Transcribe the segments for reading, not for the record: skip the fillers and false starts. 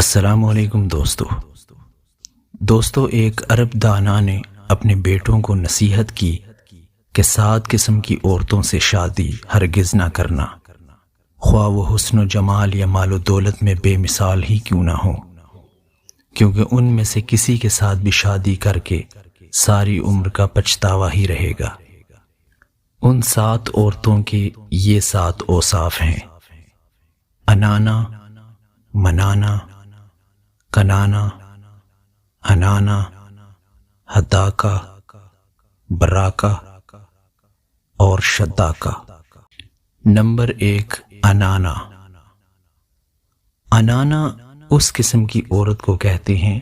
السلام علیکم دوستو ایک عرب دانا نے اپنے بیٹوں کو نصیحت کی کہ 7 قسم کی عورتوں سے شادی ہرگز نہ کرنا، خواہ وہ حسن و جمال یا مال و دولت میں بے مثال ہی کیوں نہ ہو، کیونکہ ان میں سے کسی کے ساتھ بھی شادی کر کے ساری عمر کا پچھتاوا ہی رہے گا۔ ان 7 عورتوں کے یہ 7 اوصاف ہیں: انانا، منانا، کنانا، ہنانا، ہداکا، براکا اور شداکا۔ نمبر 1، انانا۔ انانا اس قسم کی عورت کو کہتے ہیں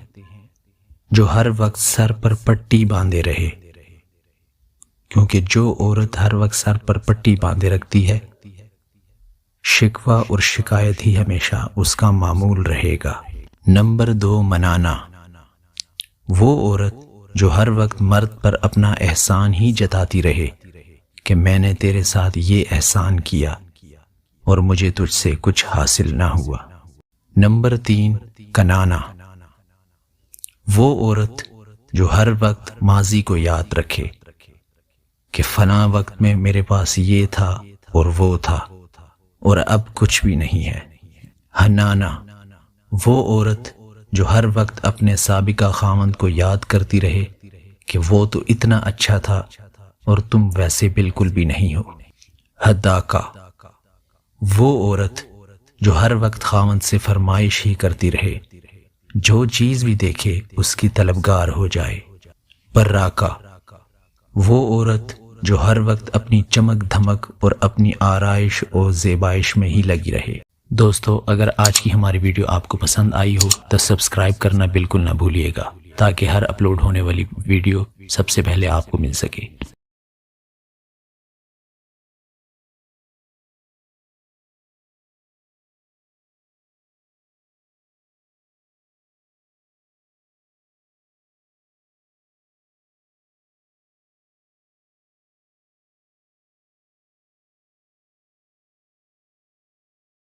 جو ہر وقت سر پر پٹی باندھے رہے، کیونکہ جو عورت ہر وقت سر پر پٹی باندھے رکھتی ہے، شکوہ اور شکایت ہی ہمیشہ اس کا معمول رہے گا۔ نمبر 2، منانا۔ وہ عورت جو ہر وقت مرد پر اپنا احسان ہی جتاتی رہے کہ میں نے تیرے ساتھ یہ احسان کیا اور مجھے تجھ سے کچھ حاصل نہ ہوا۔ نمبر 3، کنانا۔ وہ عورت جو ہر وقت ماضی کو یاد رکھے کہ فلاں وقت میں میرے پاس یہ تھا اور وہ تھا اور اب کچھ بھی نہیں ہے۔ ہنانا۔ وہ عورت جو ہر وقت اپنے سابقہ خاوند کو یاد کرتی رہے کہ وہ تو اتنا اچھا تھا اور تم ویسے بالکل بھی نہیں ہو۔ ہداکا۔ وہ عورت جو ہر وقت خاوند سے فرمائش ہی کرتی رہے، جو چیز بھی دیکھے اس کی طلبگار ہو جائے۔ براکا۔ وہ عورت جو ہر وقت اپنی چمک دھمک اور اپنی آرائش اور زیبائش میں ہی لگی رہے۔ دوستو اگر آج کی ہماری ویڈیو آپ کو پسند آئی ہو تو سبسکرائب کرنا بالکل نہ بھولیے گا، تاکہ ہر اپلوڈ ہونے والی ویڈیو سب سے پہلے آپ کو مل سکے۔